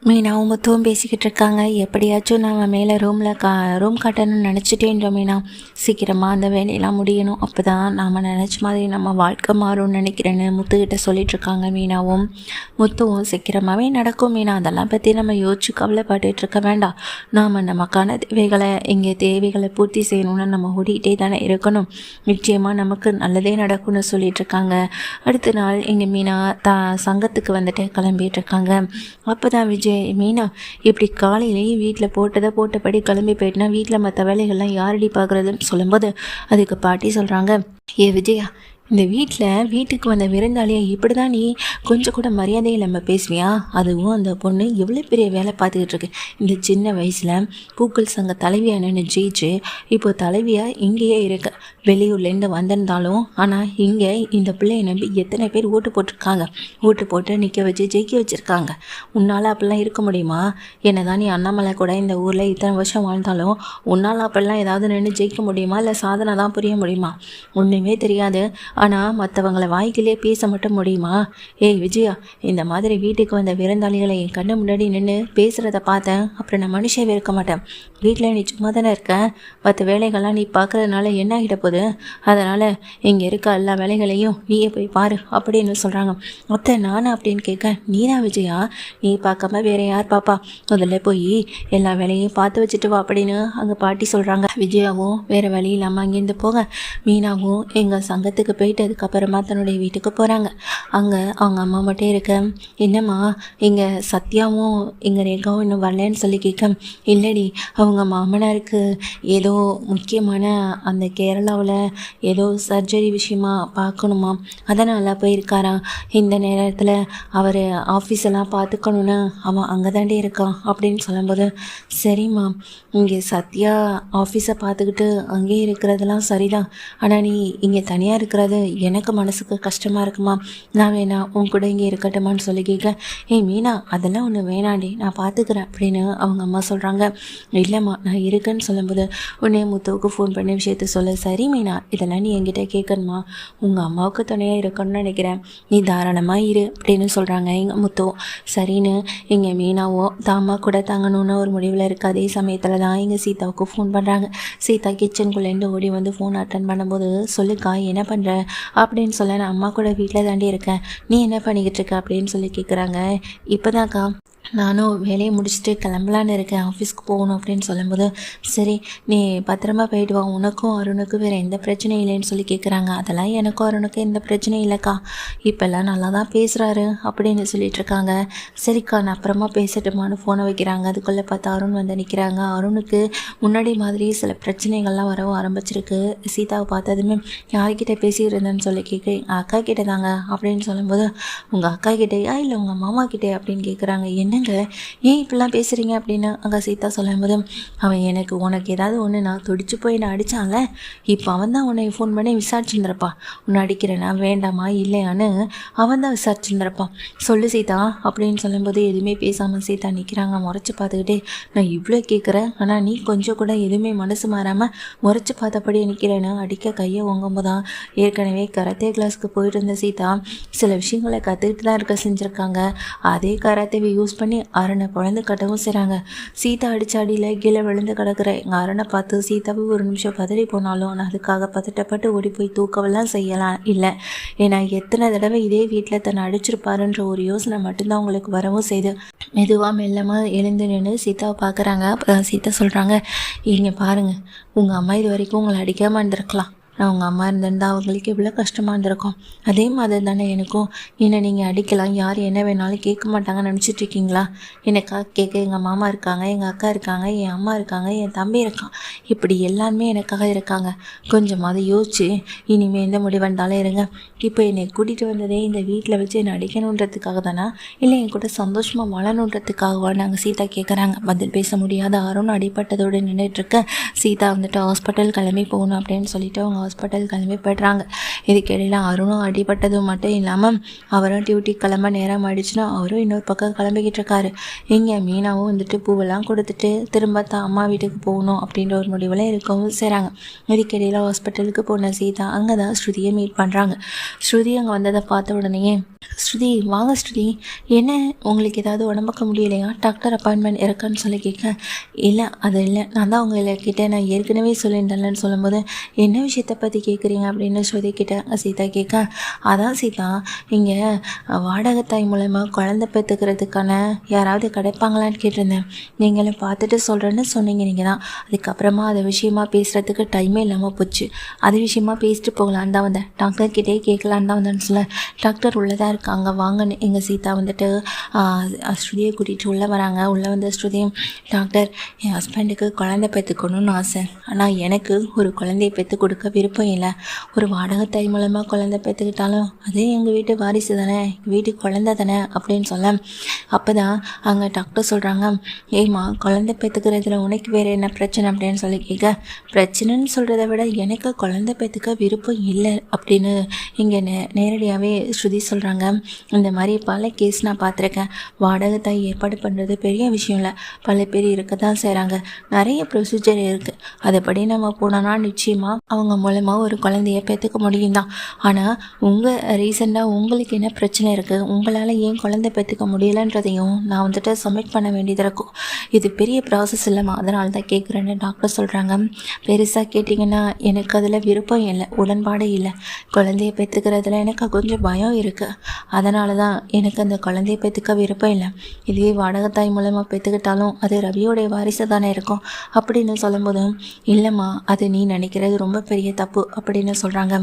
மீனாவும் முத்துவும் பேசிக்கிட்டு இருக்காங்க. எப்படியாச்சும் நான் மேலே ரூம் காட்டணும்னு நினச்சிட்டேன்றோம் மீனா. சீக்கிரமாக அந்த வேலையெல்லாம் முடியணும், அப்போ தான் நாம் நினச்ச மாதிரி நம்ம வாழ்க்கை மாறும்னு நினைக்கிறேன்னு முத்துக்கிட்ட சொல்லிகிட்ருக்காங்க. மீனாவும் முத்துவும் சீக்கிரமாகவே நடக்கும் மீனா, அதெல்லாம் பற்றி நம்ம யோசிச்சு கவலைப்பட்டுட்டு இருக்க வேண்டாம். நாம் நமக்கான தேவைகளை பூர்த்தி செய்யணும்னு நம்ம ஓடிக்கிட்டே தானே இருக்கணும். நிச்சயமாக நமக்கு நல்லதே நடக்கும்னு சொல்லிகிட்ருக்காங்க. அடுத்த நாள் இங்கே மீனா சங்கத்துக்கு வந்துட்டு கிளம்பிட்டு இருக்காங்க. அப்போ தான் விஜய், மீனா இப்படி காலையிலேயே வீட்டில் போட்டபடி கிளம்பி போயிட்டுனா வீட்டில் மற்ற வேலைகள்லாம் யாரடி பார்க்குறதுன்னு சொல்லும்போது அதுக்கு பாட்டி சொல்கிறாங்க, ஏ விஜயா, இந்த வீட்டுக்கு வந்த விருந்தாளியை இப்படி தான் நீ கொஞ்சம் கூட மரியாதை இல்லாமல் பேசுவியா? அதுவும் அந்த பொண்ணு எவ்வளோ பெரிய வேலை பார்த்துக்கிட்டு இருக்கு. இந்த சின்ன வயசில் பூக்கள் சங்க தலைவியானு ஜெயிச்சு இப்போ தலைவியாக இங்கேயே இருக்கு. வெளியூர்லேருந்து வந்திருந்தாலும் ஆனால் இங்கே இந்த பிள்ளையை நம்பி எத்தனை பேர் ஓட்டு போட்டு நிற்க வச்சு ஜெயிக்க வச்சுருக்காங்க. உன்னால் அப்படிலாம் இருக்க முடியுமா? என்னதான் நீ அண்ணாமலை கூட இந்த ஊரில் இத்தனை வருஷம் வாழ்ந்தாலும் உன்னால் அப்படிலாம் ஏதாவது நின்று ஜெயிக்க முடியுமா? இல்லை சாதனை தான் புரிய முடியுமா? ஒன்றுமே தெரியாது, ஆனால் மற்றவங்களை வாய்க்கிலே பேச மட்டும் முடியுமா? ஏய் விஜயா, இந்த மாதிரி வீட்டுக்கு வந்த விருந்தாளிகளை என் கண்ணு முன்னாடி நின்று பேசுகிறத பார்த்தேன், அப்புறம் நான் மனுஷவே இருக்க மாட்டேன். வீட்டில் நீ சும்மா தானே இருக்கேன், மற்ற வேலைகள்லாம் நீ பார்க்குறதுனால என்ன ஆகிட போகுது? அதனால் இங்கே இருக்க எல்லா வேலைகளையும் நீயே போய் பாரு அப்படின்னு சொல்கிறாங்க. அத்தை நானும் அப்படின்னு கேட்க, நீனா விஜயா, நீ பார்க்காம வேற யார் பாப்பா? முதல்ல போய் எல்லா வேலையும் பார்த்து வச்சுட்டு வா அப்படின்னு அங்கே பாட்டி சொல்கிறாங்க. விஜயாவும் வேறு வழி இல்லாமல் அங்கேருந்து போக மீனாவும் எங்கள் சங்கத்துக்கு போயிட்டு அதுக்கப்புறமா தன்னுடைய வீட்டுக்கு போகிறாங்க. அங்கே அவங்க அம்மா மட்டும் இருக்க, என்னம்மா இங்கே சத்யாவும் இங்கே ரேகாவும் இன்னும் வரலன்னு சொல்லி கேட்க, இல்லடி அவங்க மாமனாருக்கு ஏதோ முக்கியமான அந்த கேரளாவில் ஏதோ சர்ஜரி விஷயமா பார்க்கணுமா, அதனால் போயிருக்காராம். இந்த நேரத்தில் அவர் ஆஃபீஸெல்லாம் பார்த்துக்கணுன்னு அவன் அங்கே தாண்டி இருக்கான் அப்படின்னு சொல்லும்போது, சரிம்மா இங்கே சத்யா ஆஃபீஸை பார்த்துக்கிட்டு அங்கேயே இருக்கிறதெல்லாம் சரிதான், ஆனால் நீ இங்கே தனியாக இருக்கிறது எனக்கு மனசுக்கு கஷ்டமாக இருக்குமா, நான் வேணா உன் கூட இங்கே இருக்கட்டுமான்னு சொல்லி கேட்க, ஏய் மீனா அதெல்லாம் ஒன்று வேணாண்டி, நான் பார்த்துக்கிறேன் அப்படின்னு அவங்க அம்மா சொல்கிறாங்க. இல்லைம்மா நான் இருக்கேன்னு சொல்லும்போது உன்னே முத்துவுக்கு ஃபோன் பண்ணி விஷயத்த சொல்ல, சரி மீனா இதெல்லாம் நீ என்கிட்ட கேட்கணுமா, உங்கள் அம்மாவுக்கு துணையாக இருக்கணும்னு நினைக்கிறேன், நீ தாராளமாக இரு அப்படின்னு சொல்கிறாங்க எங்கள் முத்துவும். சரின்னு இங்கே மீனாவோ தாமா கூட தங்கணுன்னு ஒரு முடிவில் இருக்க அதே சமயத்தில் தான் இங்கே சீதாவுக்கு ஃபோன் பண்ணுறாங்க. சீதா கிச்சனுக்குள்ளேருந்து ஓடி வந்து ஃபோன் அட்டன் பண்ணும்போது, சொல்லுக்கா என்ன பண்ணுற அப்படின்னு சொல்ல, நான் அம்மா கூட வீட்டில் தாண்டி இருக்கேன், நீ என்ன பண்ணிக்கிட்டு இருக்க அப்படின்னு சொல்லி கேட்குறாங்க. இப்போதான்க்கா நானும் வேலையை முடிச்சுட்டு கிளம்பலான்னு இருக்கேன், ஆஃபீஸ்க்கு போகணும் அப்படின்னு சொல்லும்போது, சரி நீ பத்திரமா போயிட்டு வா, உனக்கும் அருணுக்கும் வேறு எந்த பிரச்சனையும் இல்லைன்னு சொல்லி கேட்குறாங்க. அதெல்லாம் எனக்கும் அருணுக்கும் எந்த பிரச்சனையும் இல்லைக்கா, இப்போல்லாம் நல்லா தான் பேசுகிறாரு அப்படின்னு சொல்லிட்டு இருக்காங்க. சரிக்கா நான் அப்புறமா பேசட்டுமான்னு ஃபோனை வைக்கிறாங்க. அதுக்குள்ளே பார்த்தா அருண் வந்து நிற்கிறாங்க. அருணுக்கு முன்னாடி மாதிரி சில பிரச்சனைகள்லாம் வரவும் ஆரம்பிச்சிருக்கு. சீதாவை பார்த்ததுமே யார்கிட்ட பேசிக்கிட்டு இருந்தேன்னு சொல்லி கேட்க, எங்கள் அக்கா கிட்டே தாங்க அப்படின்னு சொல்லும்போது, உங்கள் அக்கா கிட்டேயா இல்லை உங்கள் மாமா கிட்டே அப்படின்னு கேட்குறாங்க. என்னங்க ஏன் இப்படிலாம் பேசுகிறீங்க அப்படின்னு அங்கே சீதா சொல்லும்போது, அவன் உனக்கு ஏதாவது ஒன்று நான் துடிச்சு போய் நான் அடித்தான்ல, இப்போ அவன் தான் உன்னை ஃபோன் பண்ணி விசாரிச்சுருந்துருப்பான், உன்னை அடிக்கிறேன்னா வேண்டாமா இல்லையான்னு அவன் தான் விசாரிச்சுருந்துருப்பான், சொல்லு சீதா அப்படின்னு சொல்லும்போது எதுவுமே பேசாமல் சீதா நிற்கிறாங்க. முறைச்சி பார்த்துக்கிட்டே, நான் இவ்வளோ கேட்குறேன் ஆனால் நீ கொஞ்சம் கூட எதுவுமே மனசு மாறாமல் முறைச்சி பார்த்தபடி நிற்கிறேன்னு அடிக்க கையை வாங்கும்போது தான், ஏற்கனவே கராத்தே கிளாஸ்க்கு போயிட்டு இருந்த சீதா சில விஷயங்களை கற்றுக்கிட்டு தான் இருக்க செஞ்சுருக்காங்க. அதே கராத்தேவை யூஸ் பண்ணி அருணை குழந்தை கட்டவும் செய்கிறாங்க. சீதா அடிச்ச அடியில் கீழே விழுந்து கிடக்குற எங்கள் அருணை பார்த்து சீதாவை ஒரு நிமிஷம் பதறி போனாலும் நான் அதுக்காக பதட்டப்பட்டு ஓடி போய் தூக்கவெல்லாம் செய்யலாம் இல்லை, ஏன்னா எத்தனை தடவை இதே வீட்டில் தன்னை அடிச்சிருப்பாருன்ற ஒரு யோசனை மட்டும்தான் அவங்களுக்கு வரவும் செய்து. மெதுவாக மெல்லமாக எழுந்து நின்று சீதாவை பார்க்குறாங்க. அப்போ சீதா சொல்கிறாங்க, இங்கே பாருங்கள், உங்கள் அம்மா இது வரைக்கும் உங்களை அடிக்காமல் இருந்திருக்கலாம், நான் உங்கள் அம்மா இருந்திருந்தால் அவங்களுக்கு எவ்வளோ கஷ்டமாக இருந்திருக்கும், அதே மாதிரி தானே எனக்கும். என்ன நீங்கள் அடிக்கலாம், யார் என்ன வேணாலும் கேட்க மாட்டாங்கன்னு நினச்சிட்ருக்கீங்களா? எனக்காக கேட்க எங்கள் மாமா இருக்காங்க, எங்கள் அக்கா இருக்காங்க, என் அம்மா இருக்காங்க, என் தம்பி இருக்கான், இப்படி எல்லாருமே எனக்காக இருக்காங்க. கொஞ்சமாவது யோசிச்சு இனிமேல் எந்த முடிவெண்டாலும் இருங்க. இப்போ என்னை கூட்டிகிட்டு வந்ததே இந்த வீட்டில் வச்சு என்னை அடிக்கணுன்றதுக்காக தானே, இல்லை என் கூட சந்தோஷமாக வாழணுன்றதுக்காகவா நாங்கள் சீதா கேட்குறாங்க. பதில் பேச முடியாத அருண் அடிப்பட்டதோடு நின்றுட்டுருக்க. சீதா வந்துட்டு ஹாஸ்பிட்டல் கிளம்பி போகணும் அப்படின்னு சொல்லிட்டு அவங்க ஹாஸ்பிட்டல் கிளம்பி போய்ட்றாங்க. இதுக்கிடையில் அருணும் அடிபட்டது மட்டும் இல்லாமல் அவரும் டியூட்டி கிளம்ப நேரம் ஆயிடுச்சுன்னா அவரும் இன்னொரு பக்கம் கிளம்பிக்கிட்டு இருக்காரு. இங்கே மீனாவும் வந்துட்டு பூவெல்லாம் கொடுத்துட்டு திரும்ப தான் அம்மா வீட்டுக்கு போகணும் அப்படின்ற ஒரு முடிவில் இருக்கவும் செய்கிறாங்க. இதுக்கிடையில் ஹாஸ்பிட்டலுக்கு போன சீதா அங்கே தான் ஸ்ருதியை மீட் பண்ணுறாங்க. ஸ்ருதி அங்கே வந்ததை பார்த்த உடனே, ஸ்ருதி வாங்க ஸ்ருதி, என்ன உங்களுக்கு ஏதாவது உடம்புக்க முடியலையா, டாக்டர் அப்பாயின்மெண்ட் இருக்கான்னு சொல்லி கேட்க, இல்லை அது இல்லை, நான் தான் உங்கள்கிட்ட நான் ஏற்கனவே சொல்லியிருந்தேன்லன்னு சொல்லும்போது, என்ன விஷயத்தை பற்றி கேட்குறீங்க அப்படின்னு ஸ்ருதி கிட்ட சீதா கேட்க, அதான் சீதா இங்கே வாடகத்தாய் மூலமாக குழந்தை பெற்றுக்கிறதுக்கான யாராவது கிடைப்பாங்களான்னு கேட்டிருந்தேன். நீங்களும் பார்த்துட்டு சொல்கிறேன்னு சொன்னீங்க. நீங்கள் தான் அதுக்கப்புறமா அதை விஷயமா பேசுகிறதுக்கு டைமே இல்லாமல் போச்சு. அது விஷயமா பேசிட்டு போகலான்னு தான் வந்தேன், டாக்டர்கிட்டே கேட்கலான்னு தான் வந்தேன்னு சொல்ல, டாக்டர் உள்ளதாக இருக்காங்க வாங்கன்னு எங்கள் சீதா வந்துட்டு ஸ்ருதியை கூட்டிகிட்டு உள்ளே வராங்க. உள்ளே வந்து ஸ்ருதியும், டாக்டர் என் ஹஸ்பண்டுக்கு குழந்தை பெற்றுக்கணும்னு ஆசை, ஆனால் எனக்கு ஒரு குழந்தையை பெற்று கொடுக்க விருப்பம் இல்லை. ஒரு வாடகத்தாய் மூலமாக குழந்தை பெற்றுக்கிட்டாலும் அதே எங்கள் வீட்டு வாரிசு தானே, எங்கள் வீட்டுக்கு குழந்தை தானே அப்படின்னு சொல்ல, அப்போ தான் அங்கே டாக்டர் சொல்கிறாங்க, ஏம்மா குழந்தை பெற்றுக்கிறதுல உனக்கு வேறு என்ன பிரச்சனை அப்படின்னு சொல்லி கேட்க, பிரச்சனைன்னு சொல்கிறத விட எனக்கு குழந்தை பெற்றுக்க விருப்பம் இல்லை அப்படின்னு இங்கே நேரடியாகவே ஸ்ருதி சொல்கிறாங்க. இந்த மாதிரி பல கேஸ் நான் பார்த்துருக்கேன். வாடகை தாய் ஏற்பாடு பண்ணுறது பெரிய விஷயம் இல்லை, பல பேர் இருக்க தான் செய்கிறாங்க. நிறைய ப்ரொசீஜர் இருக்குது, அதைப்படி நம்ம போனோன்னா நிச்சயமாக அவங்க மூலமாக ஒரு குழந்தைய பெற்றுக்க முடியும் தான். ஆனால் உங்கள் ரீசெண்டாக உங்களுக்கு என்ன பிரச்சனை இருக்குது, உங்களால் ஏன் குழந்தை பெற்றுக்க முடியலன்றதையும் நான் வந்துட்டு சப்மிட் பண்ண வேண்டியது இருக்கும். இது பெரிய ப்ராசஸ் இல்லைம்மா, அதனால தான் கேட்குறேன்னு டாக்டர் சொல்கிறாங்க. பெருசாக கேட்டிங்கன்னா எனக்கு அதில் விருப்பம் இல்லை, உடன்பாடு இல்லை. குழந்தைய பெற்றுக்கிறதுல எனக்கு கொஞ்சம் பயம் இருக்குது, அதனால தான் எனக்கு அந்த குழந்தைய பெற்றுக்க விருப்பம் இல்லை. இதுவே வாடகத்தாய் மூலமாக பெற்றுக்கிட்டாலும் அது ரவியோடைய வாரிசு தானே இருக்கும் அப்படின்னு சொல்லும்போதும், இல்லைம்மா அது நீ நினைக்கிறது ரொம்ப பெரிய தப்பு அப்படின்னு சொல்கிறாங்க.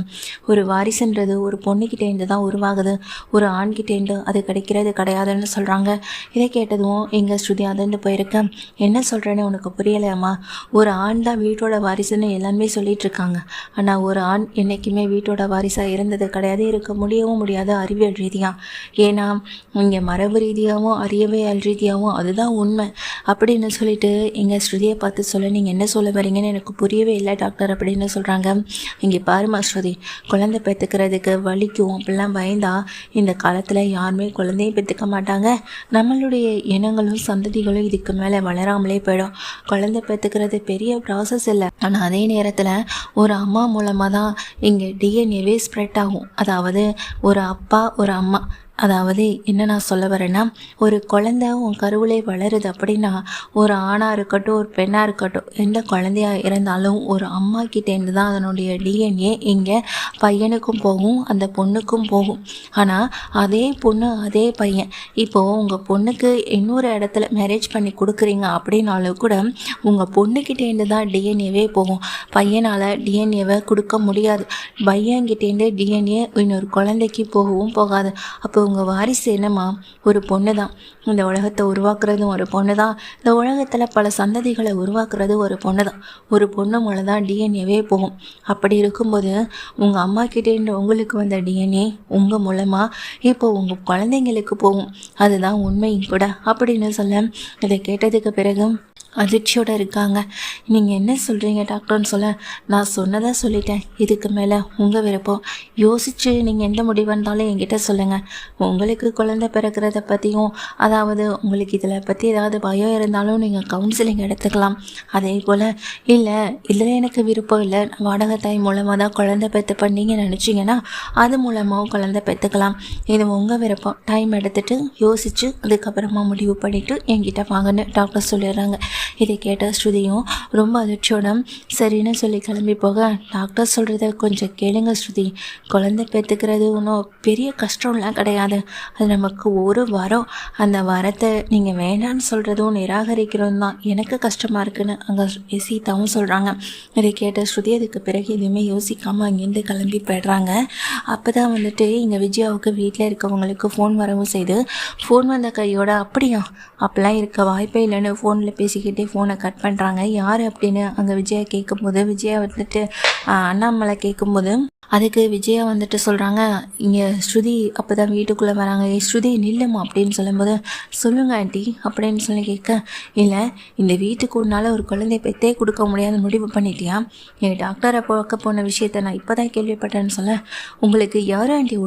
ஒரு வாரிசுன்றது ஒரு பொண்ணுக்கிட்டேருந்து தான் உருவாகுது, ஒரு ஆண்கிட்டேருந்து அது கிடைக்கிறது கிடையாதுன்னு சொல்கிறாங்க. இதை கேட்டதும் எங்கள் ஸ்ருதி அதிர்ந்து போயிருக்கேன். என்ன சொல்கிறேன்னு உனக்கு புரியலையாம்மா, ஒரு ஆண் தான் வீட்டோட வாரிசுன்னு எல்லாருமே சொல்லிட்டு இருக்காங்க, ஆனால் ஒரு ஆண் என்றைக்குமே வீட்டோட வாரிசாக இருந்தது கிடையாது, இருக்க முடியவும் முடியாது அறிவியல் ரீதியாக. ஏன்னா இங்கே மரபு ரீதியாகவும் அறிவியல் ரீதியாகவும் அதுதான் உண்மை அப்படின்னு சொல்லிட்டு எங்கள் ஸ்ருதியை பார்த்து சொல்ல, நீங்கள் என்ன சொல்ல வரீங்கன்னு எனக்கு புரியவே இல்லை டாக்டர் அப்படின்னு சொல்கிறாங்க. இங்கே பாருமா ஸ்ருதி, குழந்தை பெற்றுக்கிறதுக்கு வலிக்கும் அப்படிலாம் பயந்தா இந்த காலத்தில் யாருமே குழந்தையை பெற்றுக்க மாட்டாங்க. நம்மளுடைய இனங்களும் சந்ததிகளும் இதுக்கு மேலே வளராமலே போயிடும். குழந்தை பெற்றுக்கிறது பெரிய ப்ராசஸ் இல்லை, ஆனால் அதே நேரத்தில் ஒரு அம்மா மூலமாக தான் இங்கே டிஎன்ஏவே ஸ்ப்ரெட் ஆகும். அதாவது ஒரு அப்பா ஒரு அம்மா, அதாவது என்ன நான் சொல்ல வரேன்னா, ஒரு குழந்தை உன் கருவிலே வளருது அப்படின்னா ஒரு ஆணாக இருக்கட்டும் ஒரு பெண்ணாக இருக்கட்டும் எந்த குழந்தையாக இருந்தாலும் ஒரு அம்மா கிட்டேருந்து தான் அதனுடைய டிஎன்ஏ இங்கே பையனுக்கும் போகும் அந்த பொண்ணுக்கும் போகும். ஆனால் அதே பொண்ணு அதே பையன் இப்போது உங்கள் பொண்ணுக்கு இன்னொரு இடத்துல மேரேஜ் பண்ணி கொடுக்குறீங்க அப்படின்னாலும் கூட உங்கள் பொண்ணுக்கிட்டேருந்து தான் டிஎன்ஏவே போகும். பையனால் டிஎன்ஏவை கொடுக்க முடியாது, பையன்கிட்டேருந்து டிஎன்ஏ இன்னொரு குழந்தைக்கு போகவும் போகாது. அப்போ உங்கள் வாரிசு என்னம்மா, ஒரு பொண்ணு தான். இந்த உலகத்தை உருவாக்குறதும் ஒரு பொண்ணு தான், இந்த உலகத்தில் பல சந்ததிகளை உருவாக்குறது ஒரு பொண்ணு தான். ஒரு பொண்ணு மூலம் தான் டிஎன்ஏவே போகும். அப்படி இருக்கும்போது உங்கள் அம்மா கிட்டேருந்து உங்களுக்கு வந்த டிஎன்ஏ உங்கள் மூலமாக இப்போ உங்கள் குழந்தைங்களுக்கு போகும், அதுதான் உண்மையும் கூட அப்படின்னு சொல்ல, இதை கேட்டதுக்கு பிறகு அதிர்ச்சியோடு இருக்காங்க. நீங்கள் என்ன சொல்கிறீங்க டாக்டர்னு சொல்ல, நான் சொன்னதை சொல்லிட்டேன், இதுக்கு மேலே உங்கள் விருப்பம். யோசித்து நீங்கள் எந்த முடிவு வந்தாலும் என்கிட்ட சொல்லுங்கள். உங்களுக்கு குழந்தை பிறக்கிறத பற்றியும், அதாவது உங்களுக்கு இதில் பற்றி ஏதாவது பயம் இருந்தாலும் நீங்கள் கவுன்சிலிங் எடுத்துக்கலாம். அதே போல் இல்லை இதில் எனக்கு விருப்பம் இல்லை, வாடகத்தாய் மூலமாக தான் குழந்தை பெற்றுப்பேன் நீங்கள் நினச்சிங்கன்னா அது மூலமாகவும் குழந்தை பெற்றுக்கலாம். இது உங்கள் விருப்பம். டைம் எடுத்துகிட்டு யோசித்து அதுக்கப்புறமா முடிவு பண்ணிவிட்டு என்கிட்ட வாங்கன்னு டாக்டர் சொல்லிடுறாங்க. இதை கேட்ட ஸ்ருதியும் ரொம்ப அதிர்ச்சியோட சரின்னு சொல்லி கிளம்பி போக, டாக்டர் சொல்கிறத கொஞ்சம் கேளுங்க ஸ்ருதி, குழந்தை பெற்றுக்கிறது ஒன்றும் பெரிய கஷ்டம்லாம் கிடையாது, அது நமக்கு ஒரு வரம். அந்த வரத்தை நீங்கள் வேண்டான்னு சொல்கிறதும் நிராகரிக்கிறதும் தான் எனக்கு கஷ்டமாக இருக்குன்னு அங்கே சீதாவும் சொல்கிறாங்க. இதை கேட்ட ஸ்ருதி அதுக்கு பிறகு எதுவுமே யோசிக்காமல் அங்கேருந்து கிளம்பி போய்ட்றாங்க. அப்போ தான் வந்துட்டு இங்கே விஜயாவுக்கு வீட்டில் இருக்கவங்களுக்கு ஃபோன் வரவும் செய்து, ஃபோன் வந்த கையோட அப்படியா அப்போலாம் இருக்க வாய்ப்பே இல்லைன்னு ஃபோனில் பேசிக்கிட்டே ஃபோனை கட் பண்ணுறாங்க. யார் அப்படின்னு அங்கே விஜயா கேட்கும்போது, விஜயா வந்துட்டு அண்ணாமலை கேட்கும்போது, அதுக்கு விஜயா வந்துட்டு சொல்கிறாங்க, இங்கே ஸ்ருதி அப்போ தான் வீட்டுக்குள்ளே வராங்க. ஸ்ருதி நில்லுமா அப்படின்னு சொல்லும்போது, சொல்லுங்கள் ஆண்டி அப்படின்னு சொல்லி கேட்க, இல்லை இந்த வீட்டுக்கு உன்னால் ஒரு குழந்தை பெற்றே கொடுக்க முடியாத முடிவு பண்ணிட்டியா? என் டாக்டரை பார்க்க போன விஷயத்த நான் இப்போ தான் கேள்விப்பட்டேன்னு சொல்ல, உங்களுக்கு யார் ஆண்டி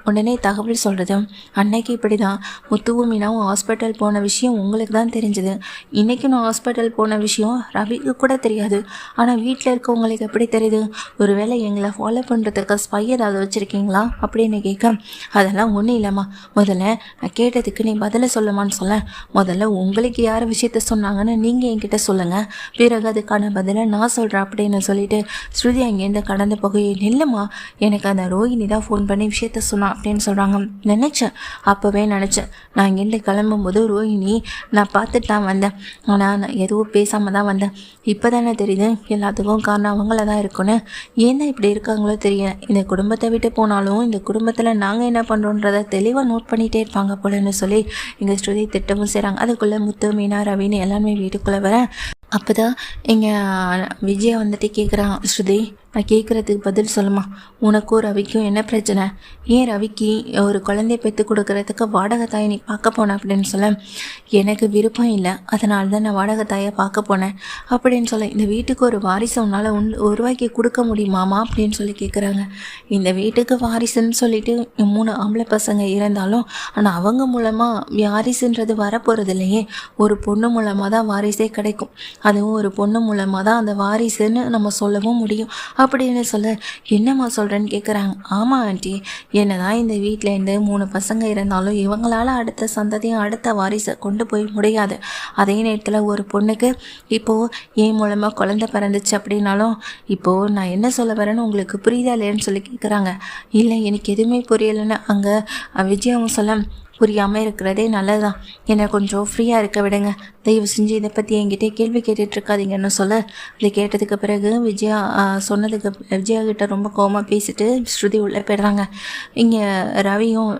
உடனே தகவல் சொல்கிறது? அன்னைக்கு இப்படி தான் முத்துவும் மீனாவும் ஹாஸ்பிட்டல் போன விஷயம் உங்களுக்கு தான் தெரிஞ்சுது. இன்றைக்கி நான் ஹாஸ்பிட்டல் போன விஷயம் ரவிக்கு கூட தெரியாது. ஆனால் வீட்டில் இருக்கவங்களுக்கு எப்படி தெரியுது? ஒருவேளை எங்களை ஃபாலோ பண்ணுறதுக்கு ஸ்பை ஏதாவது வச்சுருக்கீங்களா அப்படின்னு கேட்க, அதெல்லாம் ஒன்றும் இல்லைம்மா, முதல்ல நான் கேட்டதுக்கு நீ பதிலை சொல்லுமான்னு சொல்ல, முதல்ல உங்களுக்கு யார் விஷயத்த சொன்னாங்கன்னு நீங்கள் என்கிட்ட சொல்லுங்கள், பிறகு அதுக்கான பதிலை நான் சொல்கிறேன் அப்படின்னு சொல்லிட்டு ஸ்ருதி அங்கேருந்து கடந்து போக, நில்லுமா, எனக்கு அந்த ரோஹிணி தான் ஃபோன் பண்ணி விஷயத்த சொன்னான் அப்படின்னு சொல்கிறாங்க. அப்போவே நினச்சேன் நான் இங்கேருந்து கிளம்பும்போது ரோஹிணி நான் பார்த்துட்டு தான் வந்தேன், ஆனால் நான் எதுவும் பேசாமல் தான் வந்தேன். இப்போ தானே தெரியுது எல்லாத்துக்கும் காரணம் அவங்கள தான் இருக்குன்னு. ஏன் தான் இப்படி இருக்காங்களோ தெரியல. இந்த குடும்பத்தை விட்டு போனாலும் இந்த குடும்பத்தில் நாங்கள் என்ன பண்ணுறோன்றதை தெளிவாக நோட் பண்ணிகிட்டே இருப்பாங்க போலன்னு சொல்லி எங்கள் ஸ்ருதி திட்டமும் செய்கிறாங்க. அதுக்குள்ளே முத்து, மீனா, ரவின்னு எல்லாருமே வீட்டுக்குள்ளே வர, அப்போ தான் எங்கள் விஜயா வந்துட்டு கேட்குறான், ஸ்ருதி நான் கேட்குறதுக்கு பதில் சொல்லுமா, உனக்கும் ரவிக்கும் என்ன பிரச்சனை? ஏன் ரவிக்கு ஒரு குழந்தைய பெற்று கொடுக்கறதுக்கு வாடகை தாயை நீ பார்க்க போன அப்படின்னு சொல்ல, எனக்கு விருப்பம் இல்லை, அதனால தான் நான் வாடகை தாயை பார்க்க போனேன் அப்படின்னு சொல்ல, இந்த வீட்டுக்கு ஒரு வாரிசு உன்னால் உருவாக்கி கொடுக்க முடியுமாமா அப்படின்னு சொல்லி கேட்குறாங்க. இந்த வீட்டுக்கு வாரிசுன்னு சொல்லிட்டு 3 ஆம்பளை பசங்க இருந்தாலும் ஆனால் அவங்க மூலமாக வாரிசுன்றது வரப்போகிறது இல்லையே. ஒரு பொண்ணு மூலமாக தான் வாரிசே கிடைக்கும், அதுவும் ஒரு பொண்ணு மூலமாக தான் அந்த வாரிசுன்னு நம்ம சொல்லவும் முடியும் அப்படின்னு சொல்ல, என்னம்மா சொல்கிறேன்னு கேட்குறாங்க. ஆமாம் ஆண்டி, என்ன தான் இந்த வீட்டிலேருந்து 3 பசங்க இருந்தாலும் இவங்களால் அடுத்த சந்ததியும் அடுத்த வாரிசை கொண்டு போய் முடியாது. அதே நேரத்தில் ஒரு பொண்ணுக்கு இப்போது என் மூலமாக குழந்தை பிறந்துச்சு அப்படின்னாலும் இப்போது நான் என்ன சொல்ல வரேன்னு உங்களுக்கு புரியுதா இல்லைன்னு சொல்லி கேட்குறாங்க. இல்லை எனக்கு எதுவுமே புரியலைன்னு அங்கே விஜயாவும் சொல்ல, புரியாமல் இருக்கிறதே நல்லதுதான், என்னை கொஞ்சம் ஃப்ரீயாக இருக்க விடுங்க, தயவு செஞ்சு இதை பற்றி என்கிட்ட கேள்வி கேட்டுட்ருக்காதீங்கன்னு சொல்ல, இதை கேட்டதுக்கு பிறகு விஜயா கிட்ட ரொம்ப கோவமாக பேசிட்டு ஸ்ருதி உள்ளே போயிடுறாங்க. இங்கே ரவியும்,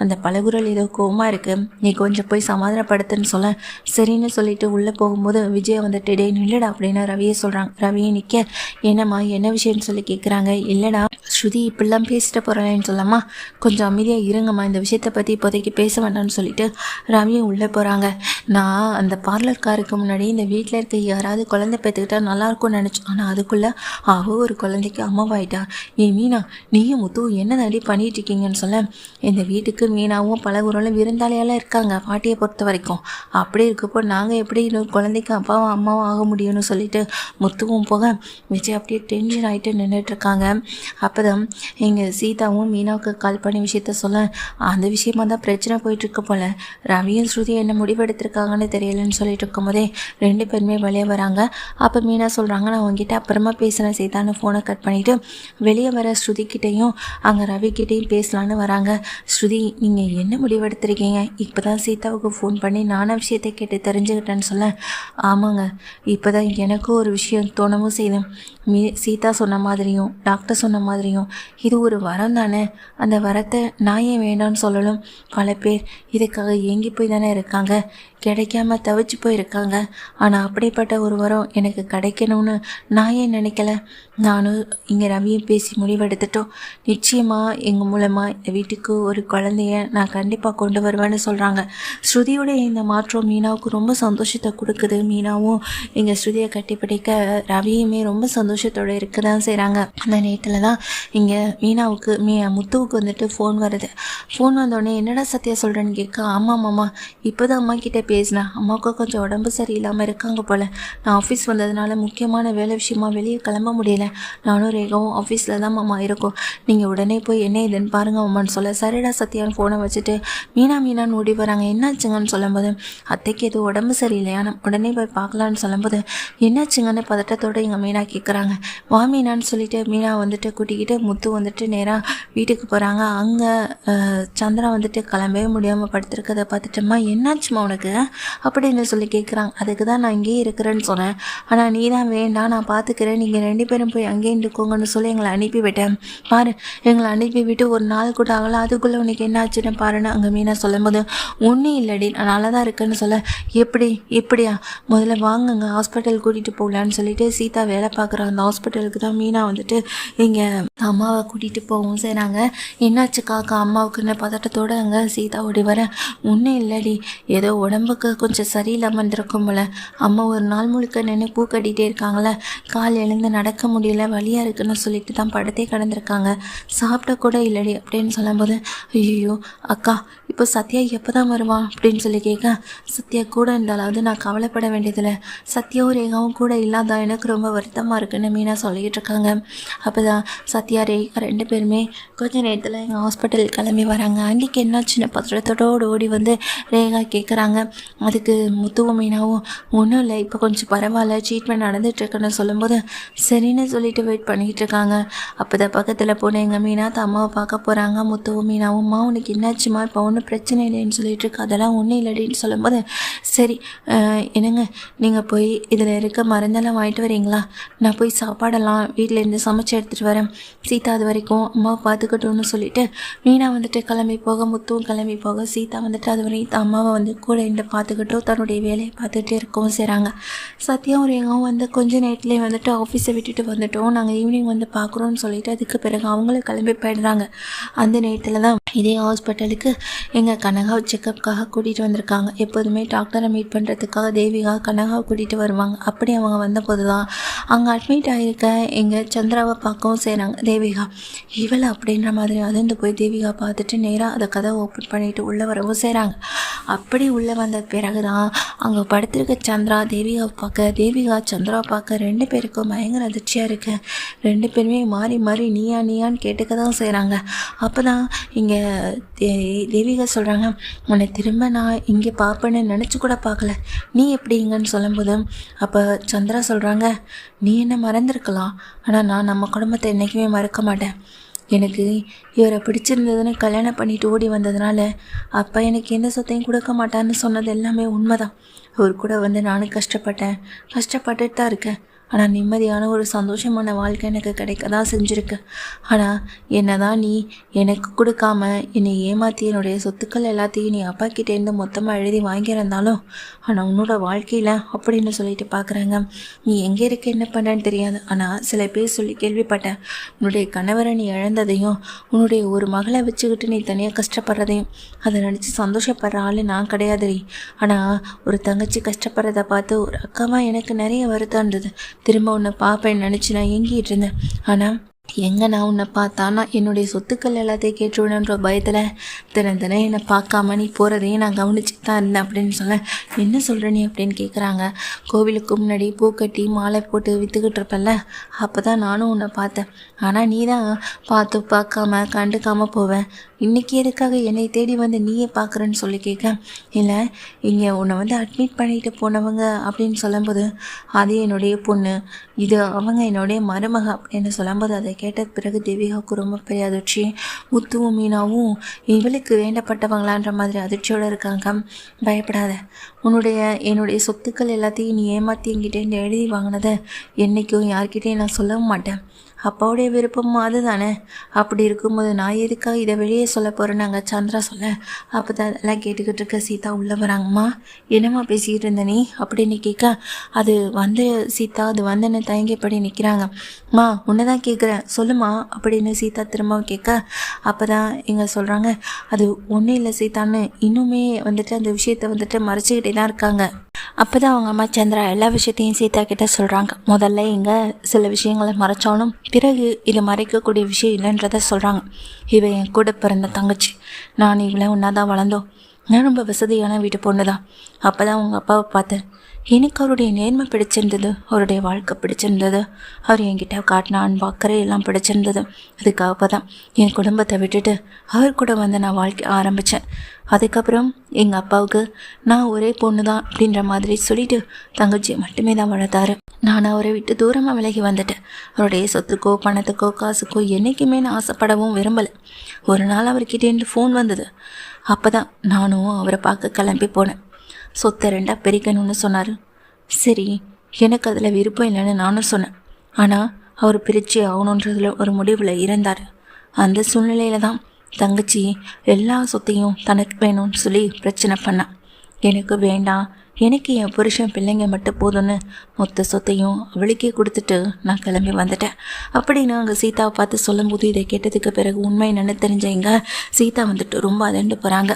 அந்த பலகுரல் ஏதோ கோவமாக இருக்குது, நீ கொஞ்சம் போய் சமாதானப்படுத்துன்னு சொல்ல, சரின்னு சொல்லிட்டு உள்ளே போகும்போது விஜயா வந்துட்டு நில்லுடா அப்படின்னு ரவியை சொல்கிறாங்க. ரவியை நிற்க, என்னம்மா என்ன விஷயம்னு சொல்லி கேட்குறாங்க. இல்லைடா ஸ்ருதி இப்படிலாம் பேசிட்டு போகிறேன்னு சொல்லாமா, கொஞ்சம் அமைதியாக இருங்கம்மா, இந்த விஷயத்தை பற்றி இப்போதைக்கு பேச வேண்டாம்னு சொல்லிட்டு ரவியும் உள்ளே போகிறாங்க. நான் அந்த பார்லர்காருக்கு முன்னாடி இந்த வீட்டில் இருக்க யாராவது குழந்தை பெற்றுக்கிட்டா நல்லாயிருக்கும்னு நினச்சோம், ஆனால் அதுக்குள்ளே ஒரு குழந்தைக்கு அம்மாவாயிட்டா. மீனா நீயும் முத்து என்ன நடி பண்ணிட்டு இருக்கீங்கன்னு சொல்ல, இந்த வீட்டுக்கு மீனாவும் பலகுரலும் விருந்தாளியெல்லாம் இருக்காங்க பாட்டியை பொறுத்த வரைக்கும், அப்படி இருக்கப்போ நாங்கள் எப்படி இன்னொரு குழந்தைக்கு அப்பாவும் அம்மாவும் ஆக முடியும்னு சொல்லிட்டு முத்துவும் போக விஜய் அப்படியே டென்ஷன் ஆகிட்டு நின்றுட்டுருக்காங்க. அப்போ தான் எங்கள் சீதாவும் மீனாவுக்கு கால் பண்ணி விஷயத்த சொல்ல, அந்த விஷயமா தான் பிரச்சனை போயிட்டுருக்க போல், ரவியும் ஸ்ருதி என்ன முடிவெடுத்திருக்காங்கன்னு தெரியலன்னு சொல்லிட்டு இருக்கும்போதே 2 பேருமே வெளியே வராங்க. அப்போ மீனா சொல்கிறாங்க, நான் உங்ககிட்ட அப்புறமா பேசுகிறேன் சீதான்னு ஃபோனை கட் பண்ணிவிட்டு வெளியே வர ஸ்ருதிக்கிட்டையும் அங்கே ரவிக்கிட்டையும் பேசலான்னு வராங்க. ஸ்ருதி நீங்கள் என்ன முடிவெடுத்திருக்கீங்க? இப்போ தான் சீதாவுக்கு ஃபோன் பண்ணி நானே விஷயத்தை கேட்டு தெரிஞ்சுக்கிட்டேன்னு சொல்ல, ஆமாங்க, இப்போ தான் எனக்கும் ஒரு விஷயம் தோணவும் செய்தேன். சீதா சொன்ன மாதிரியும் டாக்டர் சொன்ன மாதிரியும் இது ஒரு வரம் தானே, அந்த வரத்தை நான் ஏன் வேண்டாம்னு சொல்லணும்? பல பேர் இதுக்காக ஏங்கி போய் தானே இருக்காங்க, கிடைக்காம தவிச்சு போயிருக்காங்க. ஆனால் அப்படிப்பட்ட ஒரு வரம் எனக்கு கிடைக்கணும்னு நான் ஏன் நினைக்கல? நானும் இங்கே ரவியும் பேசி முடிவெடுத்துட்டோம். நிச்சயமாக எங்கள் மூலமாக இந்த வீட்டுக்கு ஒரு குழந்தைய நான் கண்டிப்பாக கொண்டு வருவேன்னு சொல்கிறாங்க. ஸ்ருதியோட இந்த மாற்றம் மீனாவுக்கு ரொம்ப சந்தோஷத்தை கொடுக்குது. மீனாவும் எங்கள் ஸ்ருதியை கட்டிப்பிடிக்க ரவியுமே ரொம்ப சந்தோஷத்தோடு இருக்க தான் செய்கிறாங்க. அந்த நேரத்தில் தான் இங்கே மீனாவுக்கு முத்துவுக்கு வந்துட்டு ஃபோன் வருது. ஃபோன் வந்தோடனே என்னடா சத்யா சொல்கிறேன்னு கேட்க, ஆமாம் மாமா, இப்போ தான் அம்மா கிட்டே பேசினேன், அம்மாவுக்கு கொஞ்சம் உடம்பு சரியில்லாமல் இருக்காங்க போல், நான் ஆஃபீஸ் வந்ததுனால முக்கியமான வேலை விஷயமா வெளியே கிளம்ப முடியல, நானும் ரேகாவும் ஆஃபீஸில் தான் மாமா இருக்கோம், நீங்கள் உடனே போய் என்ன இதுன்னு பாருங்க மாமான்னு சொல்ல, சரிடா சத்யான்னு ஃபோனை வச்சுட்டு மீனான்னு ஓடி வராங்க. என்னாச்சுங்கன்னு சொல்லும்போது, அத்தைக்கு எதுவும் உடம்பு சரியில்லையா, நம்ம உடனே போய் பார்க்கலான்னு சொல்லும்போது, என்னாச்சுங்கன்னு பதட்டத்தோடு எங்கள் மீனா கேட்குறாங்க. வா மீனான்னு சொல்லிட்டு மீனா வந்துட்டு கூட்டிக்கிட்டு முத்து வந்துட்டு நேராக வீட்டுக்கு போகிறாங்க. அங்கே சந்திரா வந்துட்டு கிளம்பவே முடியாமல் படுத்துருக்கதை பார்த்துட்டோம்மா, என்னாச்சுமா உனக்கு அப்படின்னு சொல்லி கேட்குறாங்க. அதுக்கு தான் நான் இங்கேயே இருக்கிறேன்னு சொன்னேன். ஆனால் நீ தான் வேண்டாம் நான் பார்த்துக்கிறேன், நீங்கள் 2 பேரும் போய் அங்கேயே இருந்துக்கோங்கன்னு சொல்லி எங்களை அனுப்பி விட்டேன். பாரு, எங்களை அனுப்பி விட்டு ஒரு நாள் கூட ஆகலை, அதுக்குள்ளே உனக்கு என்ன ஆச்சுன்னு பாருன்னு அங்கே மீனா சொல்லும்போது, ஒன்றும் இல்லடி நான் நல்லா தான் இருக்கேன்னு சொல்ல, எப்படியா முதல்ல வாங்குங்க ஹாஸ்பிட்டல் கூட்டிகிட்டு போகலான்னு சொல்லிட்டு சீதா வேலை பார்க்குற அந்த ஹாஸ்பிட்டலுக்கு தான் மீனா வந்துட்டு இங்கே அம்மாவை கூட்டிகிட்டு போகவும் செய்கிறாங்க. என்னாச்சு காக்கா அம்மாவுக்குன்னு பதட்டத்தோடு அங்கே சீதா ஓடி வர, ஒன்றும் இல்லடி ஏதோ உடம்புக்கு கொஞ்சம் சரியில்லாமல் இருந்திருக்கும் போல, அம்மா ஒரு நாள் முழுக்க நின்று பூ கட்டிகிட்டே இருக்காங்களே, கால் எழுந்து நடக்க முடியல வலியாக இருக்குன்னு சொல்லிட்டு தான் படுத்தே கிடந்திருக்காங்க, சாப்பிட்ட கூட இல்லடி அப்படின்னு சொல்லும்போது, ஐயோ அக்கா இப்போ சத்யா எப்போ தான் வருவான் அப்படின்னு சொல்லி கேட்க, சத்யா கூட இருந்தாலாவது நான் கவலைப்பட வேண்டியதில்லை, சத்யாவும் ரேகாவும் கூட இல்லாதா எனக்கு ரொம்ப வருத்தமாக இருக்குன்னு மீனா சொல்லிக்கிட்டு இருக்காங்க. அப்போ தான் சத்யா ரேகா 2 பேருமே கொஞ்ச நேரத்தில் எங்கள் ஹாஸ்பிட்டல் கிளம்பி வராங்க. அன்றைக்கி என்னாச்சுன்னு பத்திரத்தோடு ஓடி வந்து ரேகா கேட்குறாங்க. அதுக்கு முத்துவும் மீனாவும் ஒன்றும் இல்லை இப்போ கொஞ்சம் பரவாயில்ல ட்ரீட்மெண்ட் நடந்துகிட்ருக்குன்னு சொல்லும்போது சரின்னு சொல்லிட்டு வெயிட் பண்ணிக்கிட்டு இருக்காங்க. அப்போ தான் பக்கத்தில் போன எங்கள் மீனா அம்மாவை பார்க்க போகிறாங்க. முத்துவும் மீனாவும் அம்மா உனக்கு என்னாச்சுமா இப்போ ஒன்றும் பிரச்சனை இல்லைன்னு சொல்லிட்டு இருக்கு, அதெல்லாம் ஒன்றும் இல்லடின்னு சொல்லும்போது, சரி என்னங்க நீங்கள் போய் இதில் இருக்க மருந்தெல்லாம் வாங்கிட்டு வரீங்களா, நான் போய் சாப்பாடெல்லாம் வீட்டிலேருந்து சமைச்சு எடுத்துகிட்டு வரேன், சீதா அது வரைக்கும் அம்மாவை பார்த்துக்கட்டும்னு சொல்லிட்டு மீனா வந்துட்டு கிளம்பி போக, முத்துவும் கிளம்பி போக, சீதா வந்துட்டு அது வரைக்கும் அம்மாவை வந்து கூட இருந்து பார்த்துக்கிட்டும் தன்னுடைய வேலையை பார்த்துக்கிட்டே இருக்கவும் செய்கிறாங்க. சத்யாவும் ரேகாவும் வந்து கொஞ்ச நேரத்துலேயே வந்துட்டு ஆஃபீஸை விட்டுட்டு வந்துட்டோம், நாங்கள் ஈவினிங் வந்து பார்க்குறோன்னு சொல்லிட்டு அதுக்கு பிறகு அவங்களும் கிளம்பி போயிடுறாங்க. அந்த நேரத்தில் தான் இதே ஹாஸ்பிட்டலுக்கு எங்கள் கனகாவை செக்கப்புக்காக கூட்டிகிட்டு வந்திருக்காங்க. எப்போதுமே டாக்டரை மீட் பண்ணுறதுக்காக தேவிகா கனகாவை கூட்டிகிட்டு வருவாங்க. அப்படி அவங்க வந்தபோது தான் அங்கே அட்மிட் ஆகிருக்க எங்கள் சந்திராவை பார்க்கவும் செய்கிறாங்க. தேவிகா இவளை அப்படின்ற மாதிரி அதிர்ந்து போய் தேவிகா பார்த்துட்டு நேராக அதை கதை ஓப்பன் பண்ணிவிட்டு உள்ளே வரவும் செய்கிறாங்க. அப்படி உள்ளே வந்த பிறகு தான் அங்கே படுத்திருக்க சந்திரா தேவிகாவை பார்க்க, தேவிகா சந்திராவை பார்க்க 2 பேருக்கும் பயங்கர அதிர்ச்சியாக இருக்கு. 2 பேருமே மாறி மாறி நீயான்னு கேட்டுக்க தான் செய்கிறாங்க. அப்போ தான் இங்கே தேவிகா சொல்கிறாங்க, உன்னை திரும்ப நான் இங்கே பார்ப்பேன்னு நினச்சி கூட பார்க்கல, நீ எப்படிங்கன்னு சொல்லும்போது அப்போ சந்திரா சொல்கிறாங்க, நீ என்ன மறந்துருக்கலாம், ஆனால் நான் நம்ம குடும்பத்தை என்றைக்குமே மறக்க மாட்டேன். எனக்கு இவரை பிடிச்சிருந்ததுன்னு கல்யாணம் பண்ணிட்டு ஓடி வந்ததுனால அப்போ எனக்கு எந்த சொத்தையும் கொடுக்க மாட்டான்னு சொன்னது எல்லாமே உண்மைதான். அவர் கூட வந்து நானும் கஷ்டப்பட்டுட்டு தான் இருக்கேன். ஆனால் நிம்மதியான ஒரு சந்தோஷமான வாழ்க்கை எனக்கு கிடைக்க தான் செஞ்சுருக்கு. ஆனால் என்ன தான் நீ எனக்கு கொடுக்காம என்னை ஏமாற்றி என்னுடைய சொத்துக்கள் எல்லாத்தையும் நீ அப்பா கிட்டேருந்து மொத்தமாக எழுதி வாங்கியிருந்தாலும், ஆனால் உன்னோட வாழ்க்கையில் அப்படின்னு சொல்லிட்டு பார்க்குறாங்க. நீ எங்கே இருக்க என்ன பண்ணுறேன்னு தெரியாது, ஆனால் சில பேர் சொல்லி கேள்விப்பட்டேன், உன்னுடைய கணவரை நீ இழந்ததையும் உன்னுடைய ஒரு மகளை வச்சுக்கிட்டு நீ தனியாக கஷ்டப்படுறதையும் அதை நினச்சி சந்தோஷப்படுற ஆள் நான் கிடையாதுரி. ஆனால் ஒரு தங்கச்சி கஷ்டப்படுறதை பார்த்து ஒரு அக்காவாக எனக்கு நிறைய வருத்தம் இருந்தது. திரும்ப உன்னை பார்ப்பேன்னு நினச்சி நான் ஏங்கிட்டு இருந்தேன். ஆனால் எங்கே நான் உன்னை பார்த்தானா என்னுடைய சொத்துக்கள் எல்லாத்தையும் கேட்டுவிடன்ற பயத்தில் தினம் என்னை பார்க்காம நீ போகிறதையும் நான் கவனிச்சு தான் இருந்தேன் அப்படின்னு சொல்ல, என்ன சொல்கிற நீ அப்படின்னு கேட்குறாங்க. கோவிலுக்கு முன்னாடி பூக்கட்டி மாலை போட்டு விற்றுக்கிட்டு இருப்பேன்ல, அப்போ தான் நானும் உன்னை பார்த்தேன். ஆனால் நீ தான் பார்க்காம கண்டுக்காமல் போவேன். இன்றைக்கி எதுக்காக என்னை தேடி வந்து நீயே பார்க்குறேன்னு சொல்லி கேட்க, இல்லை இங்கே உன்னை வந்து அட்மிட் பண்ணிட்டு போனவங்க அப்படின்னு சொல்லும்போது அது என்னுடைய பொண்ணு, இது அவங்க என்னுடைய மருமக அப்படின்னு சொல்லும்போது அதை கேட்ட பிறகு தேவிகாவுக்கு ரொம்ப பெரிய அதிர்ச்சி. முத்துவும் மீனாவும் இவளுக்கு வேண்டப்பட்டவங்களான்ற மாதிரி அதிர்ச்சியோடு இருக்காங்க. பயப்படாத, என்னுடைய சொத்துக்கள் எல்லாத்தையும் நீ ஏமாற்றி என்கிட்டேருந்து எழுதி வாங்கினதை என்றைக்கும் யார்கிட்டையும் நான் சொல்லவும் மாட்டேன். அப்பாவுடைய விருப்பமும் அதுதானே. அப்படி இருக்கும்போது நான் எதுக்காக இதை வெளியே சொல்ல போகிறேன்னு நாங்கள் சந்திரா சொல்ல, அப்போ தான் அதெல்லாம் கேட்டுக்கிட்டு இருக்க சீதா உள்ளே வராங்கம்மா. என்னம்மா பேசிக்கிட்டு இருந்த நீ அப்படின்னு கேட்க, அது வந்து சீதா அது வந்துன்னு தயங்கிப்படி நிற்கிறாங்க. மா உன்னை தான் கேட்குறேன் சொல்லுமா அப்படின்னு சீதா திரும்ப கேட்க, அப்போ தான் இங்கே சொல்கிறாங்க, அது ஒன்றும் இல்லை சீதான்னு இன்னுமே வந்துட்டு அந்த விஷயத்தை வந்துட்டு மறைச்சிக்கிட்டே தான் இருக்காங்க. அப்போ தான் அவங்க அம்மா சந்திரா எல்லா விஷயத்தையும் சீதா கிட்ட சொல்கிறாங்க. முதல்ல இங்கே சில விஷயங்களை மறைச்சாலும் பிறகு இதை மறைக்கக்கூடிய விஷயம் இல்லைன்றதை சொல்கிறாங்க. இவன் என் கூட பிறந்த தங்கச்சி, நான் இவளை ஒன்றா தான் வளர்ந்தோம். நான் ரொம்ப வசதியான வீட்டு பொண்ணு தான். அப்போ தான் உங்கள் அப்பாவை பார்த்தேன். எனக்கு அவருடைய நேர்மை பிடிச்சிருந்தது, அவருடைய வாழ்க்கை பிடிச்சிருந்தது, அவர் என்கிட்ட காட்டின அன்பு அக்கறை எல்லாம் பிடிச்சிருந்தது. அதுக்காக தான் என் குடும்பத்தை விட்டுட்டு அவர் கூட வந்து நான் வாழ்க்கை ஆரம்பித்தேன். அதுக்கப்புறம் எங்கள் அப்பாவுக்கு நான் ஒரே பொண்ணு தான் அப்படின்ற மாதிரி சொல்லிட்டு தங்கச்சியை மட்டுமே தான் வளர்த்தாரு. நான் அவரை விட்டு தூரமாக விலகி வந்துட்டேன். அவருடைய சொத்துக்கோ பணத்துக்கோ காசுக்கோ என்றைக்குமே நான் ஆசைப்படவும் விரும்பலை. ஒரு நாள் அவர்கிட்டேருந்து ஃபோன் வந்தது. அப்போ தான் நானும் அவரை பார்க்க கிளம்பி போனேன். சொத்தை 2 பிரிக்கணும்னு சொன்னார். சரி, எனக்கு அதில் விருப்பம் இல்லைன்னு நானும் சொன்னேன். ஆனால் அவர் பிரித்து ஆகணுன்றதில் ஒரு முடிவில் இருந்தார். அந்த சூழ்நிலையில தான் தங்கச்சி எல்லா சொத்தையும் தனக்கு வேணும்னு சொல்லி பிரச்சனை பண்ணான். எனக்கு வேண்டாம், எனக்கு என் புருஷன் பிள்ளைங்க மட்டும் போதும்னு மொத்த சொத்தையும் அவளுக்கே கொடுத்துட்டு நான் கிளம்பி வந்துட்டேன் அப்படின்னு அங்கே சீதாவை பார்த்து சொல்லும்போது இதை கேட்டதுக்கு பிறகு உண்மை என்னென்னு தெரிஞ்சவங்க சீதா வந்துட்டு ரொம்ப அதண்டு போகிறாங்க.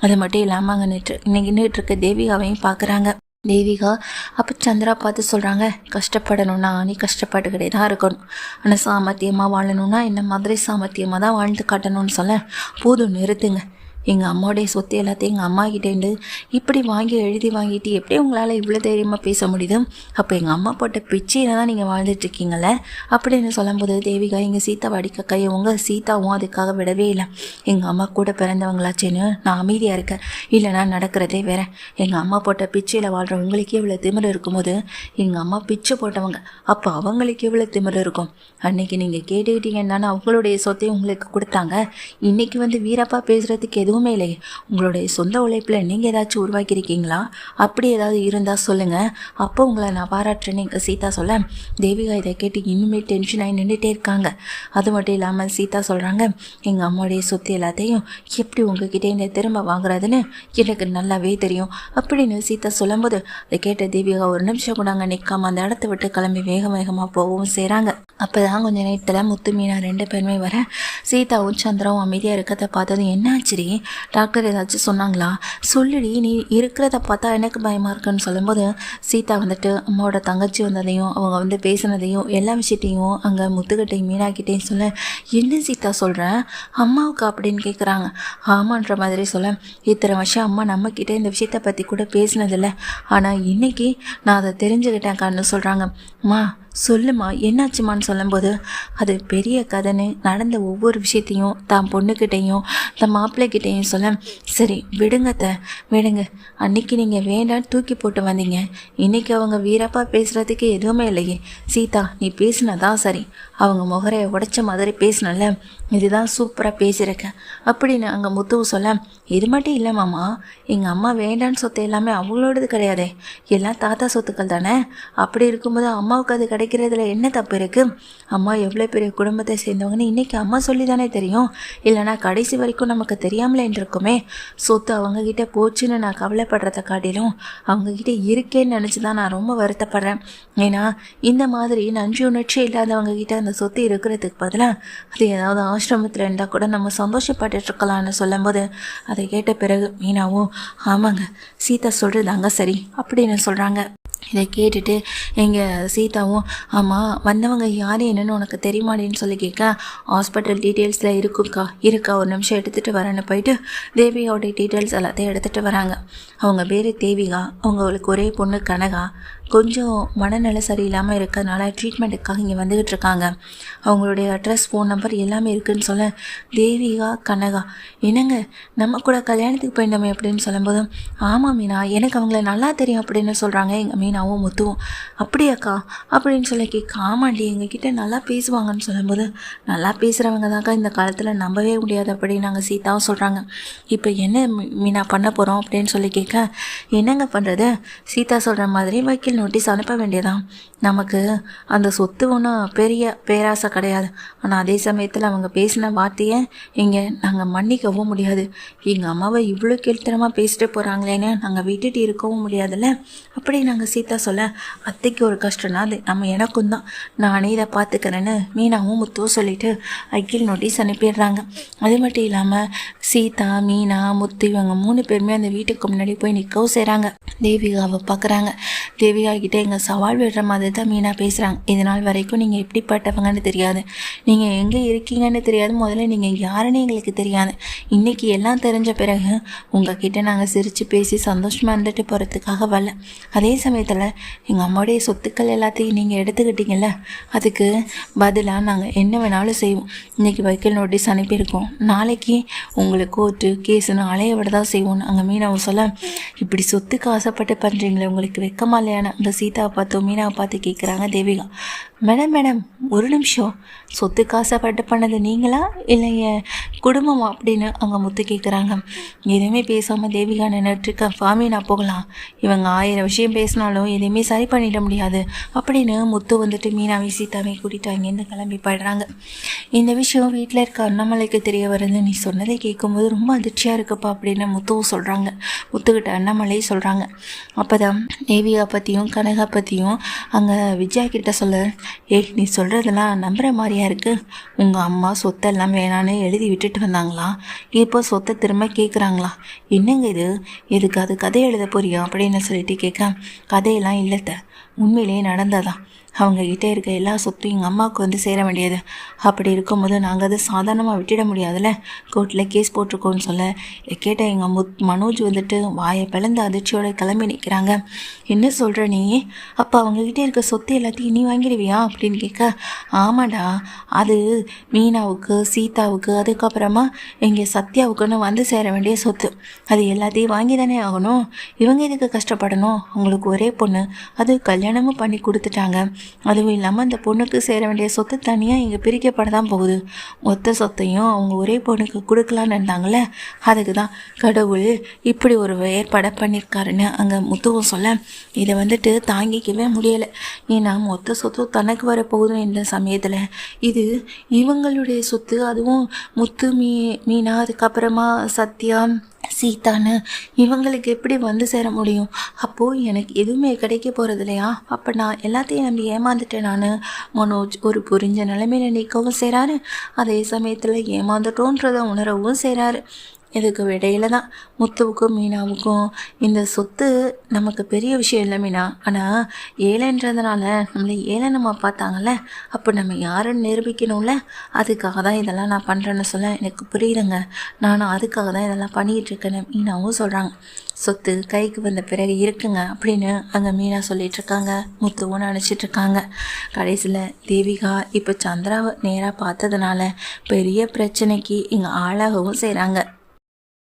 அது மட்டும் இல்லாமல் அங்கே நின்றுட்டு இருக்க தேவிகாவையும் பார்க்குறாங்க. தேவிகா அப்போ சந்திரா பார்த்து சொல்கிறாங்க, கஷ்டப்படணும்னா நீ கஷ்டப்பட்டுக்கிட்டே தான் இருக்கணும், ஆனால் சாமர்த்தியமாக வாழணும்னா என்ன மாதிரி சாமர்த்தியமாக தான் வாழ்ந்து காட்டணும்னு சொல்ல போதும் நிறுத்துங்க. எங்கள் அம்மாவுடைய சொத்து எல்லாத்தையும் எங்கள் அம்மா கிட்டேருந்து இப்படி வாங்கி எழுதி வாங்கிட்டு எப்படி உங்களால் இவ்வளோ தைரியமாக பேச முடியுது? அப்போ எங்கள் அம்மா போட்ட பிச்சையில் தான் நீங்கள் வாழ்ந்துட்டுருக்கீங்களே அப்படின்னு சொல்லும்போது தேவிகா எங்கள் சீதாவை அடிக்க கையவங்க சீதாவும் அதுக்காக விடவே இல்லை. எங்கள் அம்மா கூட பிறந்தவங்களாச்சேன்னு நான் அமைதியாக இருக்கேன், இல்லைனா நடக்கிறதே வேற. எங்கள் அம்மா போட்ட பிச்சையில் வாழ்கிற உங்களுக்கே இவ்வளோ திமிரு இருக்கும்போது எங்கள் அம்மா பிச்சை போட்டவங்க, அப்போ அவங்களுக்கு எவ்வளோ திமிரு இருக்கும்? அன்னைக்கு நீங்கள் கேட்டுக்கிட்டீங்கன்னா அவங்களுடைய சொத்தையும் உங்களுக்கு கொடுத்தாங்க. இன்றைக்கி வந்து வீரப்பா பேசுகிறதுக்கு எதுவுமே இல்லையே. உங்களுடைய சொந்த உழைப்பில் நீங்கள் ஏதாச்சும் உருவாக்கியிருக்கீங்களா? அப்படி ஏதாவது இருந்தால் சொல்லுங்கள், அப்போ உங்களை நான் பாராட்டுறேன்னு எங்கள் சீதா சொல்ல தேவிகா இதை கேட்டு இன்னுமே டென்ஷன் ஆகி நின்றுட்டே இருக்காங்க. அது மட்டும் இல்லாமல் சீதா சொல்கிறாங்க, எங்கள் அம்மாவுடைய சொத்து எல்லாத்தையும் எப்படி உங்ககிட்ட திரும்ப வாங்குறதுன்னு எனக்கு நல்லாவே தெரியும் அப்படின்னு சீதா சொல்லும்போது அதை கேட்ட தேவிகா ஒரு நிமிஷம் கூட அங்கே நிற்காம அந்த இடத்த விட்டு கிளம்பி வேகமாக போகவும் செய்கிறாங்க. அப்போ தான் கொஞ்சம் நேரத்தில் முத்து மீனா 2 பேருமே வர சீதாவும் சந்திராவும் அமைதியாக இருக்கிறத பார்த்தது என்னாச்சுரி, டாக்டர் ஏதாச்சும் சொன்னாங்களா? சொல்லுடி, நீ இருக்கிறத பார்த்தா எனக்கு பயமாக இருக்குன்னு சொல்லும்போது சீதா வந்துட்டு அம்மாவோட தங்கச்சி வந்ததையும் அவங்க வந்து பேசினதையும் எல்லா விஷயத்தையும் அங்கே முத்துக்கிட்டையும் மீனாக்கிட்டையும் சொல்ல, என்ன சீதா சொல்கிறேன் அம்மாவுக்கு அப்படின்னு கேட்குறாங்க. ஆமான்ற மாதிரி சொல்ல, இத்தனை வருஷம் அம்மா நம்மக்கிட்ட இந்த விஷயத்தை பற்றி கூட பேசினதில்லை, ஆனால் இன்னைக்கு நான் அதை தெரிஞ்சுக்கிட்டேன் கண்ணு சொல்கிறாங்க. அம்மா சொல்லுமா என்னாச்சுமான்னு சொல்லும்போது அது பெரிய கதைன்னு நடந்த ஒவ்வொரு விஷயத்தையும் தான் பொண்ணுக்கிட்டையும் தன் மாப்பிள்ளைக்கிட்டையும் சொல்ல, சரி விடுங்கத்த விடுங்க, அன்னைக்கு நீங்கள் வேண்டாம் தூக்கி போட்டு வந்தீங்க, இன்றைக்கி அவங்க வீரப்பா பேசுகிறதுக்கு எதுவுமே இல்லையே. சீதா நீ பேசினதான் சரி, அவங்க முகரையை உடைச்ச மாதிரி பேசினல, இதுதான் சூப்பராக பேசியிருக்கேன் அப்படின்னு அங்கே முத்துவு சொல்ல, இது மட்டும் இல்லை மாமா, எங்கள் அம்மா வேண்டான்னு சொத்து எல்லாமே அவங்களோடது கிடையாதே, எல்லாம் தாத்தா சொத்துக்கள் தானே. அப்படி இருக்கும்போது அம்மாவுக்கு அது கிடைக்கிறதுல என்ன தப்பு இருக்குது? அம்மா எவ்வளோ பெரிய குடும்பத்தை சேர்ந்தவங்கன்னு இன்றைக்கி அம்மா சொல்லி தானே தெரியும், இல்லைனா கடைசி வரைக்கும் நமக்கு தெரியாமலே இருக்குமே. சொத்து அவங்கக்கிட்ட போச்சுன்னு நான் கவலைப்படுறத காட்டிலும் அவங்கக்கிட்ட இருக்கேன்னு நினச்சி தான் நான் ரொம்ப வருத்தப்படுறேன். ஏன்னா இந்த மாதிரி நன்றி உணர்ச்சி இல்லாதவங்கக்கிட்ட அந்த சொத்து இருக்கிறதுக்கு பதிலாக அது ஏதாவது ஆசிரமத்தில் இருந்தால் கூட நம்ம சந்தோஷப்பட்டுருக்கலான்னு சொல்லும்போது அதை கேட்ட பிறகு மீனாவும் ஆமாங்க சீதா சொல்கிறதாங்க சரி அப்படின்னு சொல்கிறாங்க. இதை கேட்டுட்டு எங்கள் சீதாவும் ஆமாம் வந்தவங்க யார் என்னன்னு உனக்கு தெரியுமாடின்னு சொல்லி கேட்க, ஹாஸ்பிட்டல் டீட்டெயில்ஸில் இருக்கா ஒரு நிமிஷம் எடுத்துகிட்டு வரேன்னு போயிட்டு தேவிகாவோடைய டீட்டெயில்ஸ் எல்லாத்தையும் எடுத்துகிட்டு வராங்க. அவங்க பேர் தேவிகா, அவங்களுக்கு ஒரே பொண்ணு கனகா, கொஞ்சம் மனநிலை சரியில்லாமல் இருக்கிறதுனால ட்ரீட்மெண்ட்டுக்காக இங்கே வந்துக்கிட்டு இருக்காங்க. அவங்களுடைய அட்ரஸ் ஃபோன் நம்பர் எல்லாமே இருக்குதுன்னு சொல்ல, தேவிகா கனகா என்னங்க நம்ம கூட கல்யாணத்துக்கு போயிருந்தோமே அப்படின்னு சொல்லும்போது ஆமாம் மீனா எனக்கு அவங்கள நல்லா தெரியும் அப்படின்னு சொல்கிறாங்க எங்கள் மீனாவும் முத்துவும். அப்படியாக்கா அப்படின்னு சொல்லி கேட்க, ஆமாண்டி எங்ககிட்ட நல்லா பேசுவாங்கன்னு சொல்லும்போது நல்லா பேசுகிறவங்க தாக்கா இந்த காலத்தில் நம்பவே முடியாது அப்படின்னு நாங்கள் சீதாவும் சொல்கிறாங்க. இப்போ என்ன மீனா பண்ண போகிறோம் அப்படின்னு சொல்லி கேட்க, என்னங்க பண்ணுறது, சீதா சொல்கிற மாதிரி வக்கீல் நோட்டீஸ் அனுப்ப வேண்டியதான். நமக்கு அந்த சொத்து ஒன்றும் பெரிய பேராசை கிடையாது, ஆனால் அதே சமயத்தில் அவங்க பேசின வார்த்தையை இங்கே நாங்கள் மன்னிக்கவும் முடியாது. எங்கள் அம்மாவை இவ்வளோ கீழ்த்தனமாக பேசிட்டு போகிறாங்களேன்னு நாங்கள் விட்டுட்டு இருக்கவும் முடியாதுல்ல அப்படி நாங்கள் சீதா சொல்ல, அத்தைக்கு ஒரு கஷ்டம்னா அது நம்ம எனக்கும் தான், நானே இதை பார்த்துக்கிறேன்னு மீனாவும் முத்துவும் சொல்லிவிட்டு வக்கீல் நோட்டீஸ் அனுப்பிடுறாங்க. அது மட்டும் இல்லாமல் சீதா மீனா முத்து இவங்க 3 பேருமே அந்த வீட்டுக்கு முன்னாடி போய் நிற்கவும் செய்கிறாங்க. தேவிகாவை பார்க்குறாங்க. தேவிகா கிட்டே எங்கள் சவால் விடுற மாதிரி தான் மீனா பேசுகிறாங்க. இதனால் வரைக்கும் நீங்கள் எப்படிப்பட்டவங்கன்னு தெரியாது, நீங்கள் எங்கே இருக்கீங்கன்னு தெரியாது, முதல்ல நீங்கள் யாருன்னு எங்களுக்கு தெரியாது. இன்றைக்கி எல்லாம் தெரிஞ்ச பிறகு உங்ககிட்ட நாங்கள் சிரித்து பேசி சந்தோஷமாக இருந்துட்டு போகிறதுக்காக வரல. அதே சமயத்தில் எங்கள் அம்மாவுடைய சொத்துக்கள் எல்லாத்தையும் நீங்கள் எடுத்துக்கிட்டீங்கல்ல, அதுக்கு பதிலாக நாங்கள் என்ன வேணாலும் செய்வோம். இன்றைக்கி வக்கீல் நோட்டீஸ் அனுப்பியிருக்கோம், நாளைக்கு உங்களுக்கு கோர்ட்டு கேஸுன்னு அலைய விட தான் செய்வோம்னு அங்கே மீனாவும் சொல்ல, இப்படி சொத்துக்கு ஆசைப்பட்டு பண்ணுறீங்களே உங்களுக்கு வெக்கமா இல்லையான்னு அங்கே சீதாவை பார்த்து மீனாவை பார்த்து கேட்குறாங்க தேவிகா. மேடம் ஒரு நிமிஷம், சொத்துக்கு ஆசைப்பட்டு பண்ணது நீங்களா இல்லை என் குடும்பமா அப்படின்னு அங்கே முத்து கேட்குறாங்க. எதுவுமே பேசாமல் தேவிகா நின்றுட்டுருக்க. ஃபாமி நான் போகலாம், இவங்க 1000 விஷயம் பேசினாலும் எதையுமே சரி பண்ணிட முடியாது அப்படின்னு முத்து வந்துட்டு மீனாவை சீதாவை கூட்டிகிட்டு அங்கேருந்து கிளம்பி போயிடுறாங்க. இந்த விஷயம் வீட்டில் இருக்க அண்ணாமலைக்கு தெரிய வருது. நீ சொன்னதை கேட்கும்போது ரொம்ப அதிர்ச்சியாக இருக்குப்பா அப்படின்னு முத்துவும் சொல்கிறாங்க. முத்துக்கிட்ட அண்ணாமலையும் சொல்கிறாங்க. அப்போ தான் தேவிகா பற்றியும் கனகா பற்றியும் அங்கே விஜயா கிட்ட சொல்ல, நீ சொல்கிறதெல்லாம் நம்புகிற மாதிரியா இருக்குது. உங்கள் அம்மா சொத்தெல்லாம் வேணான்னு எழுதி விட்டுட்டு வந்தாங்களா, இப்போ சொத்தை திரும்ப கேட்குறாங்களா, என்னங்க இது, எதுக்கு அது கதை எழுத போறியா அப்படின்னு சொல்லிட்டு கேட்க, கதையெல்லாம் இல்லைத்த, உண்மையிலேயே நடந்ததான். அவங்கக்கிட்ட இருக்க எல்லா சொத்தும் எங்கள் அம்மாவுக்கு வந்து சேர வேண்டியது. அப்படி இருக்கும்போது நாங்கள் அதை சாதாரணமாக விட்டுட முடியாதுல்ல, கோர்ட்டில் கேஸ் போட்டிருக்கோன்னு சொல்ல கேட்ட எங்கள் மனோஜ் வந்துட்டு வாயை பிளந்து அதிர்ச்சியோட கிளம்பி நிற்கிறாங்க. என்ன சொல்கிற நீ, அப்போ அவங்கக்கிட்ட இருக்க சொத்து எல்லாத்தையும் நீ வாங்கிடுவியா அப்படின்னு கேட்க, ஆமாடா, அது மீனாவுக்கு சீதாவுக்கு அதுக்கப்புறமா எங்கள் சத்யாவுக்குன்னு வந்து சேர வேண்டிய சொத்து, அது எல்லாத்தையும் வாங்கி தானே ஆகணும். இவங்க இதுக்கு கஷ்டப்படணும், அவங்களுக்கு ஒரே பொண்ணு, அது கல்யாணமும் பண்ணி கொடுத்துட்டாங்க. அதுவும் இல்லாமல் அந்த பொண்ணுக்கு சேர வேண்டிய சொத்து தனியாக இங்கே பிரிக்கப்பட தான் போகுது. மொத்த சொத்தையும் அவங்க ஒரே பொண்ணுக்கு கொடுக்கலான்னு இருந்தாங்களே, அதுக்கு தான் கடவுள் இப்படி ஒரு ஏற்பாடை பண்ணியிருக்காருன்னு அங்கே முத்துவும் சொல்ல, இதை வந்துட்டு தாங்கிக்கவே முடியலை. ஏன்னா மொத்த சொத்தும் தனக்கு வர போகுதும் இந்த சமயத்தில் இது இவங்களுடைய சொத்து, அதுவும் முத்து மீனா அதுக்கப்புறமா சத்யா சீதான்னு இவங்களுக்கு எப்படி வந்து சேர முடியும்? அப்போது எனக்கு எதுவுமே கிடைக்க போகிறது இல்லையா? அப்போ நான் எல்லாத்தையும் நம்பி ஏமாந்துட்டேன். நான் மனோஜ் ஒரு புரிஞ்ச நிலைமையில் நிற்கவும் செய்கிறாரு, அதே சமயத்தில் ஏமாந்துட்டோன்றதை உணரவும் செய்கிறாரு. இதுக்கு இடையில தான் முத்துவுக்கும் மீனாவுக்கும் இந்த சொத்து நமக்கு பெரிய விஷயம் இல்லை மீனா, ஆனால் ஏழைன்றதுனால நம்மளை ஏளனமாக பார்த்தாங்கல்ல, அப்போ நம்ம யாருன்னு நிரூபிக்கணும்ல, அதுக்காக தான் இதெல்லாம் நான் பண்ணுறேன்னு சொல்ல எனக்கு புரியுதுங்க, நானும் அதுக்காக தான் இதெல்லாம் பண்ணிகிட்டு இருக்கேன்னு மீனாவும் சொல்கிறாங்க. சொத்து கைக்கு வந்த பிறகு இருக்குங்க அப்படின்னு அங்கே மீனா சொல்லிகிட்ருக்காங்க. முத்துவும் நினச்சிட்ருக்காங்க. கடைசியில் தேவிகா இப்போ சந்திராவை நேராக பார்த்ததுனால பெரிய பிரச்சனைக்கு இங்கே ஆளாகவும் செய்கிறாங்க.